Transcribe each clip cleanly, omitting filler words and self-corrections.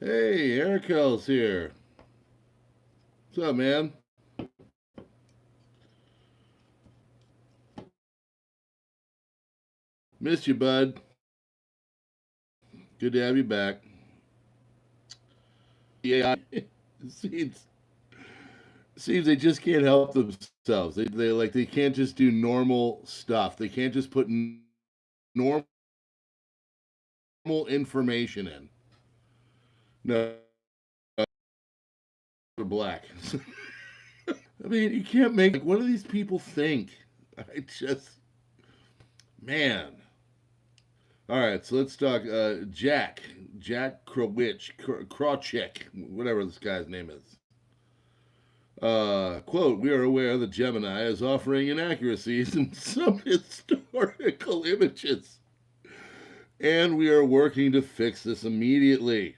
Hey, Erichel's here. What's up, man? Missed you, bud. Good to have you back. Yeah, seems seems they just can't help themselves. They can't just do normal stuff. They can't just put normal information in. No, they're black. I mean, you can't make. Like, what do these people think? I just, man. All right, so let's talk. Jack Krawczyk, whatever this guy's name is. Quote, we are aware that Gemini is offering inaccuracies in some historical images, and we are working to fix this immediately.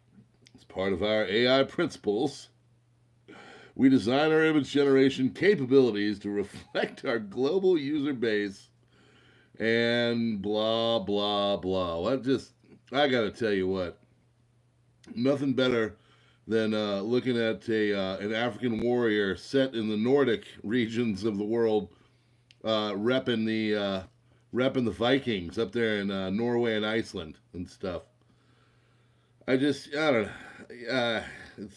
As part of our AI principles, we design our image generation capabilities to reflect our global user base and blah, blah, blah. I gotta tell you what, nothing better than looking at an African warrior set in the Nordic regions of the world, repping the Vikings up there in Norway and Iceland and stuff. I don't know. It's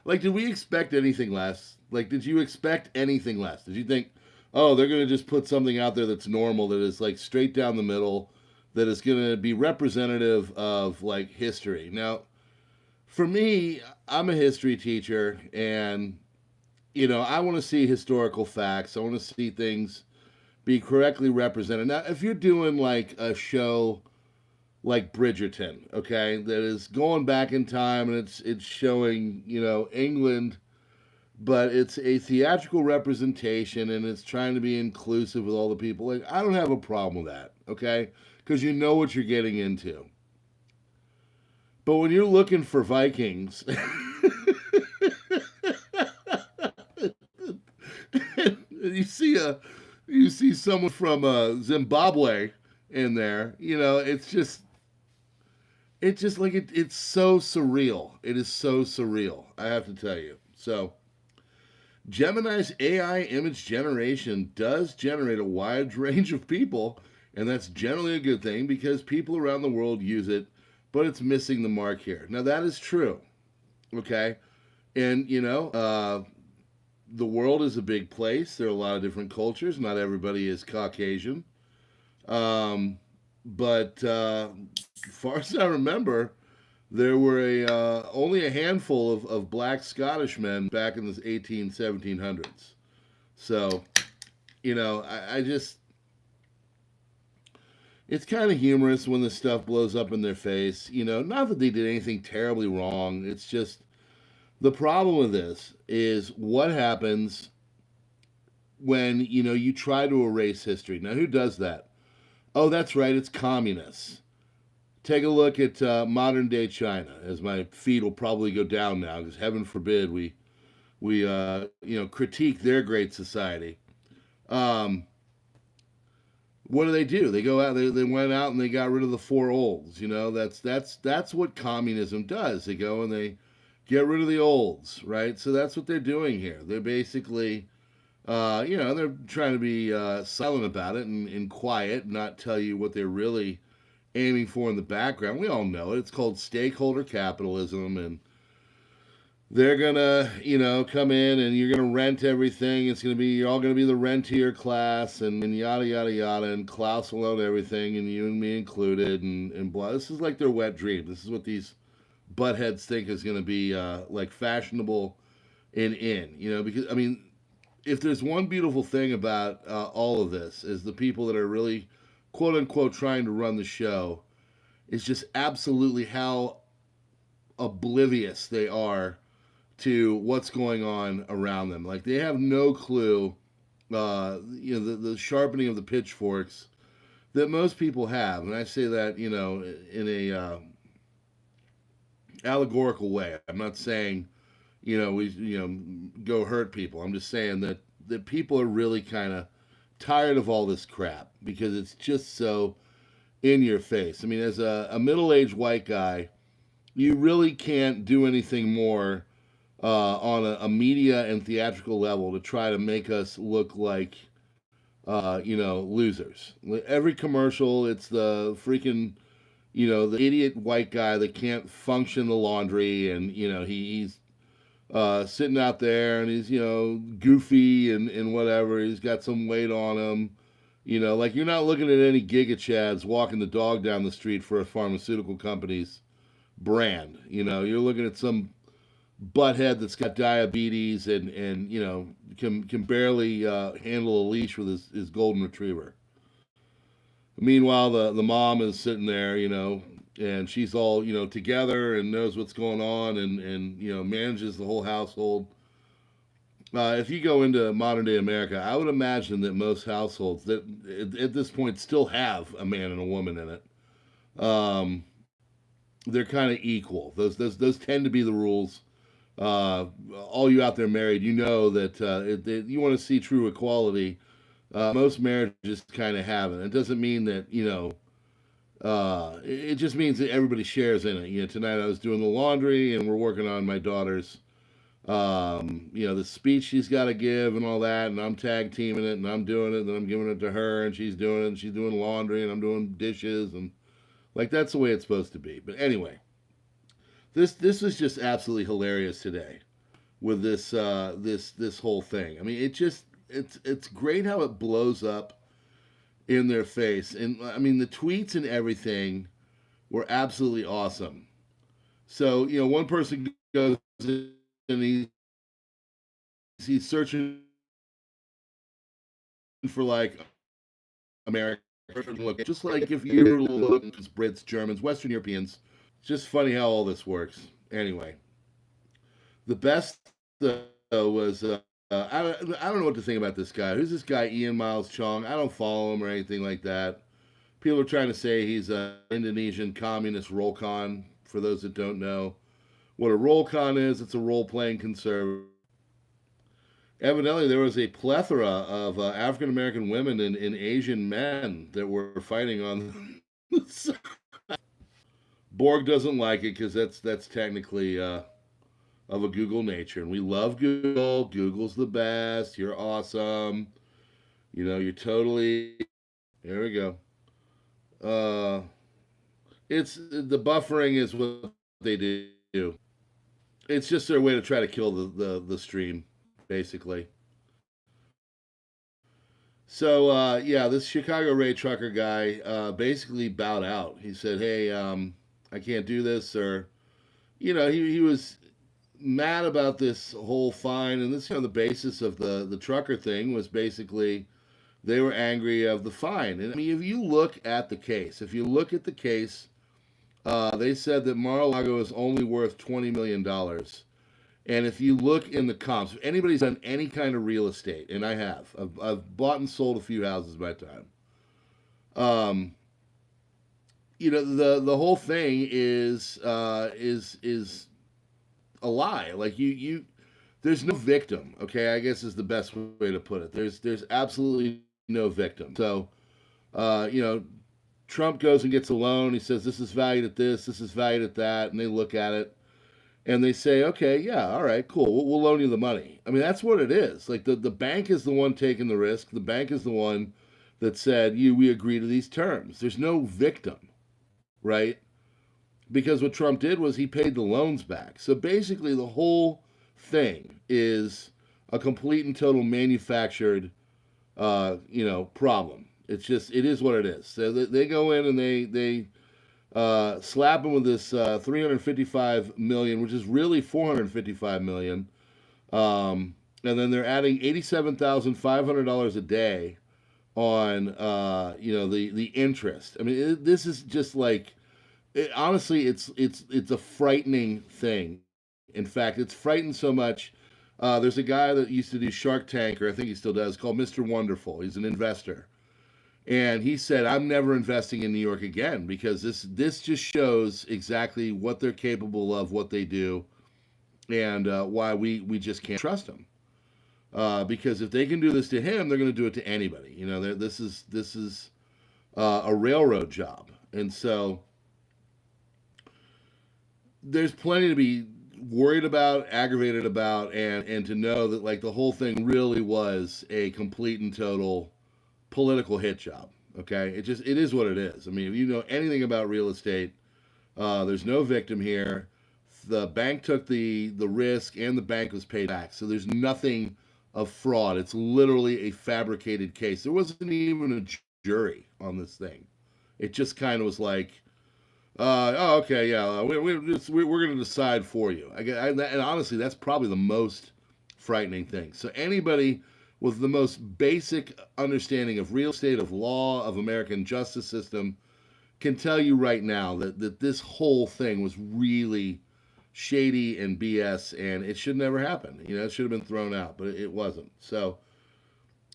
like, did we expect anything less? Like, did you expect anything less? Did you think, oh, they're gonna just put something out there that's normal, that is like straight down the middle, that is gonna be representative of like history? Now, for me, I'm a history teacher, and I want to see historical facts. I want to see things be correctly represented. Now, if you're doing like a show like Bridgerton, okay, that is going back in time and it's showing, England, but it's a theatrical representation and it's trying to be inclusive with all the people. Like, I don't have a problem with that, okay? Because you know what you're getting into. But when you're looking for Vikings, you see someone from Zimbabwe in there, it's just like it's so surreal. It is so surreal. I have to tell you. So Gemini's AI image generation does generate a wide range of people, and that's generally a good thing because people around the world use it, but it's missing the mark here. Now that is true. Okay, and the world is a big place. There are a lot of different cultures. Not everybody is Caucasian. But as far as I remember, there were only a handful of black Scottish men back in the 1700s. So, I just, it's kind of humorous when this stuff blows up in their face. Not that they did anything terribly wrong. It's just the problem with this is what happens when, you try to erase history. Now, who does that? Oh, that's right, it's communists. Take a look at modern day China, as my feed will probably go down now, because heaven forbid we critique their great society. Um, what do? They go out. They went out and they got rid of the four olds. That's what communism does. They go and they get rid of the olds, right? So that's what they're doing here. They're basically they're trying to be silent about it and quiet, not tell you what they're really aiming for in the background. We all know it. It's called stakeholder capitalism, and they're gonna, come in and you're gonna rent everything. You're all gonna be the rentier class, and yada yada yada. And Klaus will own everything, and you and me included, and blah. This is like their wet dream. This is what these buttheads think is gonna be like fashionable and in. Because I mean, if there's one beautiful thing about all of this is the people that are really quote unquote trying to run the show is just absolutely how oblivious they are to what's going on around them. Like they have no clue, the sharpening of the pitchforks that most people have, and I say that in a allegorical way. I'm not saying we go hurt people. I'm just saying that people are really kind of tired of all this crap because it's just so in your face. I mean, as a middle-aged white guy, you really can't do anything more on a media and theatrical level to try to make us look like losers. Every commercial, it's the freaking, the idiot white guy that can't function the laundry, and he's sitting out there, and he's goofy and whatever. He's got some weight on him. Like you're not looking at any Giga Chads walking the dog down the street for a pharmaceutical company's brand. You're looking at some butthead that's got diabetes and can barely handle a leash with his golden retriever. Meanwhile, the mom is sitting there, and she's all together and knows what's going on and manages the whole household. If you go into modern day America, I would imagine that most households that at this point still have a man and a woman in it. They're kind of equal. Those tend to be the rules. All you out there married, you know that you want to see true equality. Most marriages kind of have it. It doesn't mean that it just means that everybody shares in it. Tonight I was doing the laundry and we're working on my daughter's the speech she's got to give and all that, and I'm tag teaming it and I'm doing it, and I'm giving it to her, and she's doing it, and she's doing laundry, and I'm doing dishes, and like that's the way it's supposed to be. But anyway, this was just absolutely hilarious today with this whole thing. I mean, it's great how it blows up in their face, and I mean the tweets and everything were absolutely awesome. So one person goes and he's searching for like American, just like if you're looking Brits, Germans, Western Europeans. It's just funny how all this works. Anyway, the best was I don't know what to think about this guy. Who's this guy, Ian Miles Chong? I don't follow him or anything like that. People are trying to say he's an Indonesian communist roll-con. For those that don't know what a roll-con is, it's a role-playing conservative. Evidently, there was a plethora of African American women and Asian men that were fighting on the side. Borg doesn't like it because that's technically of a Google nature, and we love Google. Google's the best. You're awesome. You're totally. There we go. It's the buffering is what they do. It's just their way to try to kill the stream, basically. So yeah, this Chicago Ray trucker guy basically bowed out. He said, "Hey, I can't do this," or he was mad about this whole fine, and this the basis of the trucker thing was basically they were angry of the fine. And I mean, if you look at the case, they said that Mar-a-Lago is only worth $20 million. And if you look in the comps, if anybody's done any kind of real estate, and I have, I've bought and sold a few houses by time. The whole thing is a lie. Like there's no victim. Okay, I guess is the best way to put it. There's absolutely no victim. So, Trump goes and gets a loan. He says this is valued at this is valued at that, and they look at it. And they say, okay, yeah, all right, cool. We'll loan you the money. I mean, that's what it is. Like the bank is the one taking the risk. The bank is the one that said, we agree to these terms. There's no victim, right? Because what Trump did was he paid the loans back. So basically, the whole thing is a complete and total manufactured, problem. It is what it is. So they go in and they slap him with this 355 million, which is really 455 million, and then they're adding $87,500 a day on the interest. I mean, this is just like honestly, it's a frightening thing. In fact, it's frightened so much. There's a guy that used to do Shark Tank, or I think he still does, called Mr. Wonderful. He's an investor. And he said, I'm never investing in New York again because this just shows exactly what they're capable of, what they do, and why we just can't trust them. Because if they can do this to him, they're going to do it to anybody. This is a railroad job. And so there's plenty to be worried about, aggravated about, and to know that like the whole thing really was a complete and total political hit job. Okay, it is what it is. I mean, if you know anything about real estate, there's no victim here. The bank took the risk, and the bank was paid back. So there's nothing of fraud. It's literally a fabricated case. There wasn't even a jury on this thing. It just kind of was like, oh, okay, yeah, we're going to decide for you. And honestly, that's probably the most frightening thing. So anybody with the most basic understanding of real estate, of law, of American justice system, can tell you right now that this whole thing was really shady and BS, and it should never happen. You know, it should have been thrown out, but it wasn't. So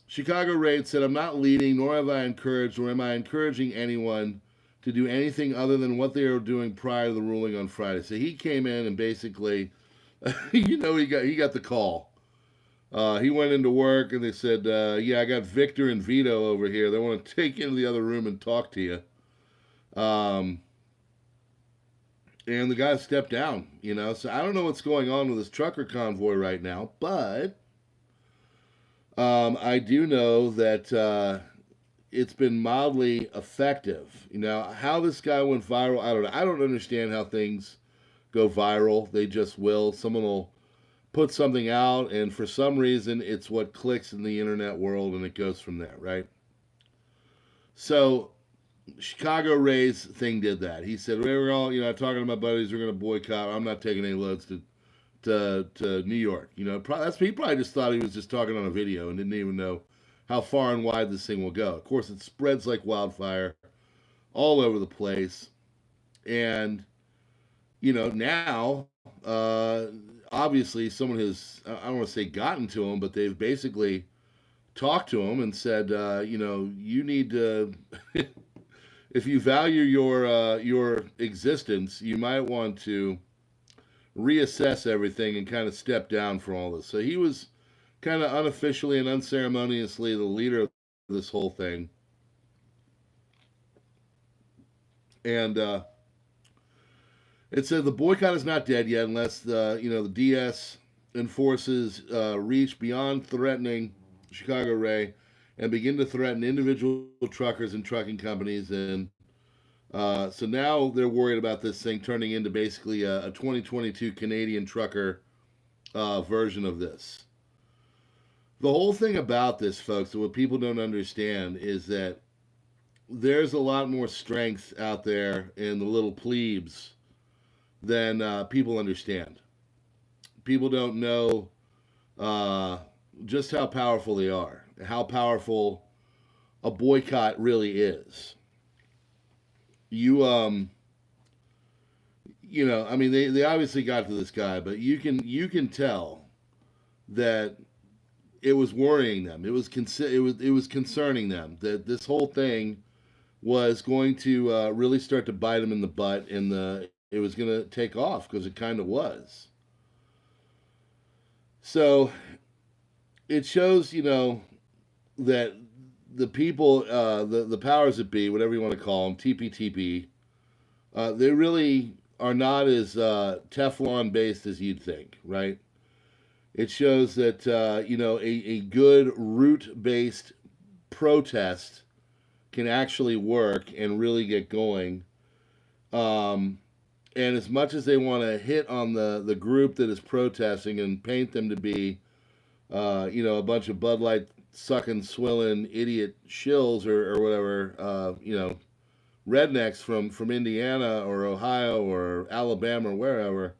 Chicago Raid said, I'm not leading, nor have I encouraged, nor am I encouraging anyone to do anything other than what they were doing prior to the ruling on Friday. So he came in and basically, you know, he got the call. He went into work and they said, yeah, I got Victor and Vito over here. They want to take you into the other room and talk to you. And the guy stepped down, you know. So I don't know what's going on with this trucker convoy right now, but I do know that it's been mildly effective. You know, how this guy went viral, I don't know. I don't understand how things go viral. They just will. Someone will put something out, and for some reason, it's what clicks in the internet world, and it goes from there, right? So Chicago Ray's thing did that. He said, we were all, you know, talking to my buddies, we're going to boycott. I'm not taking any loads to New York. You know, he probably just thought he was just talking on a video and didn't even know how far and wide this thing will go. Of course, it spreads like wildfire all over the place. And, you know, now, obviously someone has, I don't want to say gotten to him, but they've basically talked to him and said, you know, you need to, if you value your existence, you might want to reassess everything and kind of step down from all this. So he was kind of unofficially and unceremoniously the leader of this whole thing. And it said the boycott is not dead yet unless the DS enforces reach beyond threatening Chicago Ray and begin to threaten individual truckers and trucking companies. And so now they're worried about this thing turning into basically a 2022 Canadian trucker version of this. The whole thing about this, folks, what people don't understand is that there's a lot more strength out there in the little plebes than people understand. People don't know just how powerful they are, how powerful a boycott really is. You know, I mean, they obviously got to this guy, but you can tell that it was worrying them. It was concerning them that this whole thing was going to really start to bite them in the butt, and it was going to take off, because it kind of was. So it shows, you know, that the people, the powers that be, whatever you want to call them, TPTP, they really are not as Teflon based as you'd think, right? It shows that you know, a good root based protest can actually work and really get going. And as much as they want to hit on the group that is protesting and paint them to be, you know, a bunch of Bud Light sucking, swilling idiot shills or whatever, you know, rednecks from Indiana or Ohio or Alabama or wherever,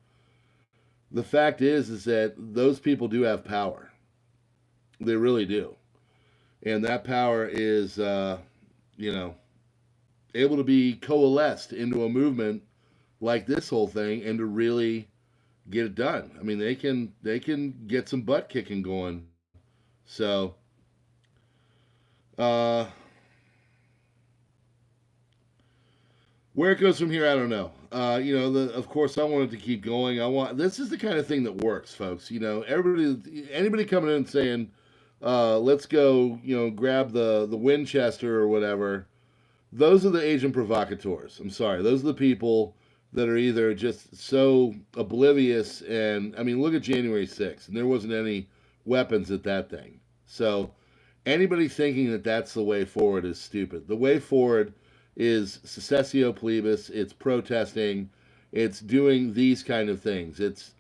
the fact is that those people do have power. They really do. And that power is, you know, able to be coalesced into a movement like this whole thing and to really get it done. I mean, they can get some butt kicking going. So, where it goes from here, I don't know. You know, of course, I wanted to keep going. This is the kind of thing that works, folks. You know, anybody coming in and saying, let's go, you know, grab the Winchester or whatever. Those are the agent provocateurs. I'm sorry. Those are the people that are either just so oblivious. And I mean, look at January 6th, and there wasn't any weapons at that thing. So anybody thinking that that's the way forward is stupid. The way forward is secessio plebis, it's protesting, it's doing these kind of things. It's,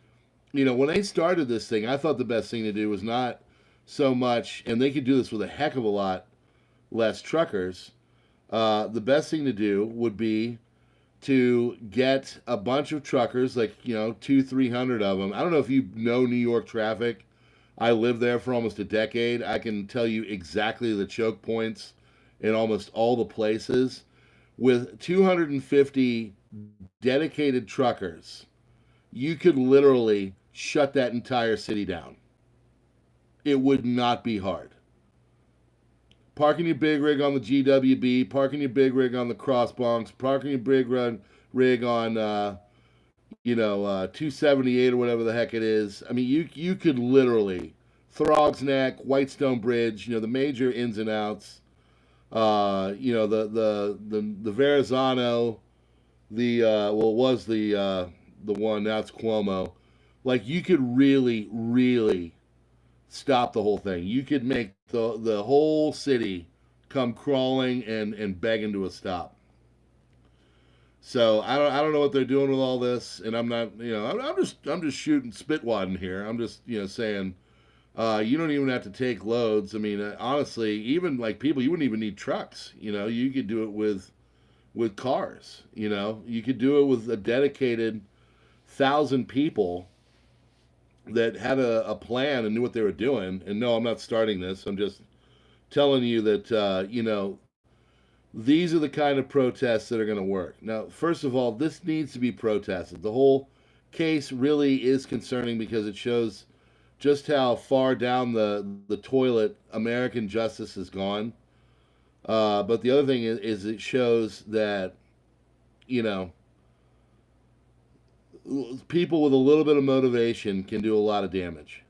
when they started this thing, I thought the best thing to do was not so much, and they could do this with a heck of a lot less truckers. The best thing to do would be to get a bunch of truckers, like, 300 of them. I don't know if you know New York traffic. I lived there for almost a decade. I can tell you exactly the choke points in almost all the places. With 250 dedicated truckers, you could literally shut that entire city down. It would not be hard. Parking your big rig on the GWB, parking your big rig on the crossbunks, parking your big rig on 278 or whatever the heck it is. I mean, you could literally Throg's Neck, Whitestone Bridge, the major ins and outs. The Verrazano, it was the one, now it's Cuomo. Like, you could really, really stop the whole thing. You could make the whole city come crawling and begging to a stop. So I don't know what they're doing with all this, and I'm not, I'm just shooting spitwadding here. I'm just saying, you don't even have to take loads. I mean, honestly, even like people, you wouldn't even need trucks. You could do it with cars. You could do it with a dedicated 1,000 people that had a plan and knew what they were doing. And no, I'm not starting this. I'm just telling you that these are the kind of protests that are going to work. Now, first of all, this needs to be protested. The whole case really is concerning because it shows just how far down the toilet American justice has gone. But the other thing is it shows that, people with a little bit of motivation can do a lot of damage.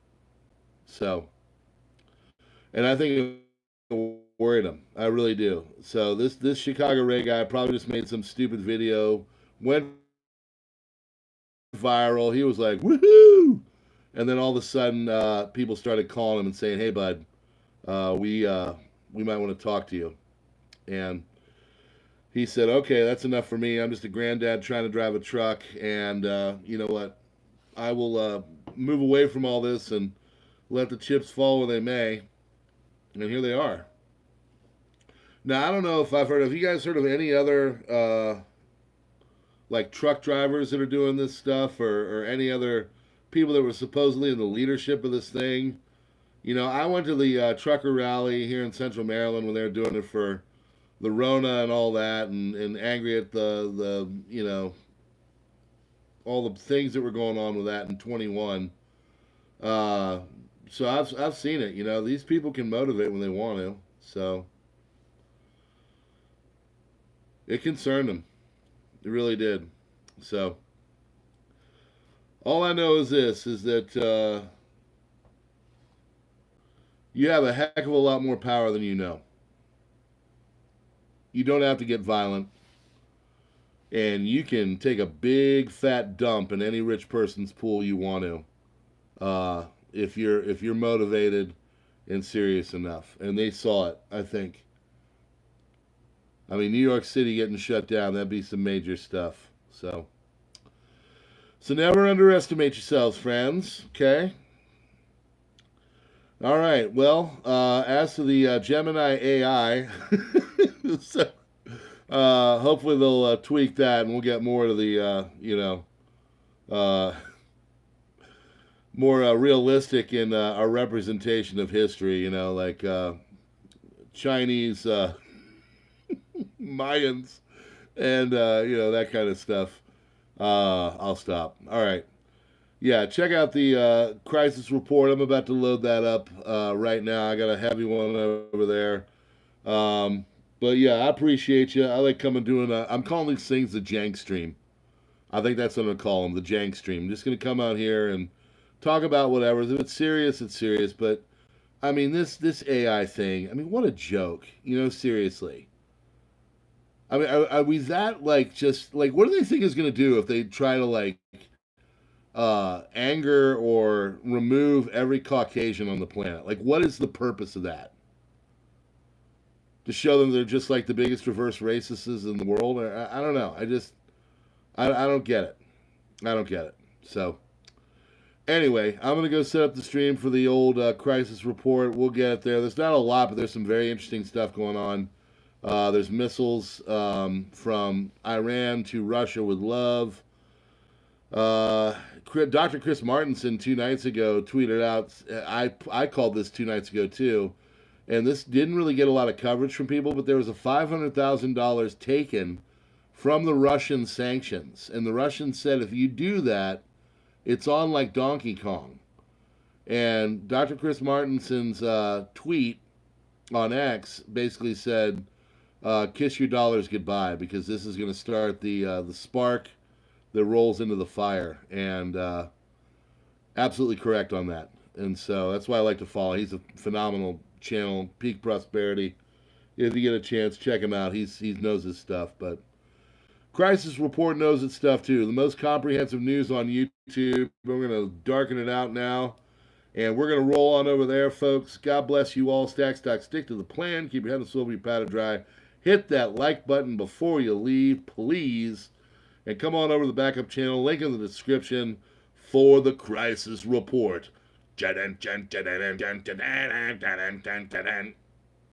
So, and I think it worried him. I really do. So this Chicago Ray guy probably just made some stupid video, went viral. He was like, woohoo! And then all of a sudden, people started calling him and saying, "Hey, bud, we might want to talk to you." And he said, "Okay, that's enough for me. I'm just a granddad trying to drive a truck, and you know what? I will move away from all this and let the chips fall where they may." And here they are. Now, I don't know if I've heard of. You guys heard of any other like truck drivers that are doing this stuff, or any other people that were supposedly in the leadership of this thing? I went to the trucker rally here in Central Maryland when they were doing it for the Rona and all that, and angry at the all the things that were going on with that in 21. So I've seen it. These people can motivate when they want to. So it concerned them. It really did. So all I know is this: is that you have a heck of a lot more power than you know. You don't have to get violent, and you can take a big fat dump in any rich person's pool you want to, if you're motivated and serious enough. And they saw it, I think. I mean, New York City getting shut down, that'd be some major stuff. So never underestimate yourselves, friends. Okay. All right. Well, as to the Gemini AI, so, hopefully they'll tweak that, and we'll get more to the more realistic in our representation of history. Like Chinese Mayans and that kind of stuff. I'll stop. All right. Yeah, check out the crisis report. I'm about to load that up right now. I got a heavy one over there. But yeah, I appreciate you. I like coming doing I'm calling these things the JANKSTREAM. I think that's what I'm going to call them, the JANKSTREAM. I'm just going to come out here and talk about whatever. If it's serious, it's serious. But, I mean, this AI thing, I mean, what a joke. Seriously. I mean, are we that like just like what do they think is going to do if they try to like anger or remove every Caucasian on the planet? Like, what is the purpose of that? To show them they're just like the biggest reverse racists in the world? I don't know. I don't get it. I don't get it. So anyway, I'm gonna go set up the stream for the old crisis report. We'll get it there. There's not a lot, but there's some very interesting stuff going on. There's missiles from Iran to Russia with love. Uh, Dr. Chris Martenson 2 nights ago tweeted out. I called this 2 nights ago too, and this didn't really get a lot of coverage from people. But there was a $500,000 taken from the Russian sanctions, and the Russians said if you do that, it's on like Donkey Kong. And Dr. Chris Martenson's tweet on X basically said, "Kiss your dollars goodbye," because this is going to start the spark that rolls into the fire, and absolutely correct on that. And so that's why I like to follow. He's a phenomenal channel, Peak Prosperity. If you get a chance, check him out. He knows his stuff. But Crisis Report knows its stuff too. The most comprehensive news on YouTube. We're going to darken it out now. And we're going to roll on over there, folks. God bless you all. Stack, stock, stick to the plan. Keep your head on swivel, your powder dry. Hit that like button before you leave, please. And come on over to the backup channel. Link in the description for the Crisis Report.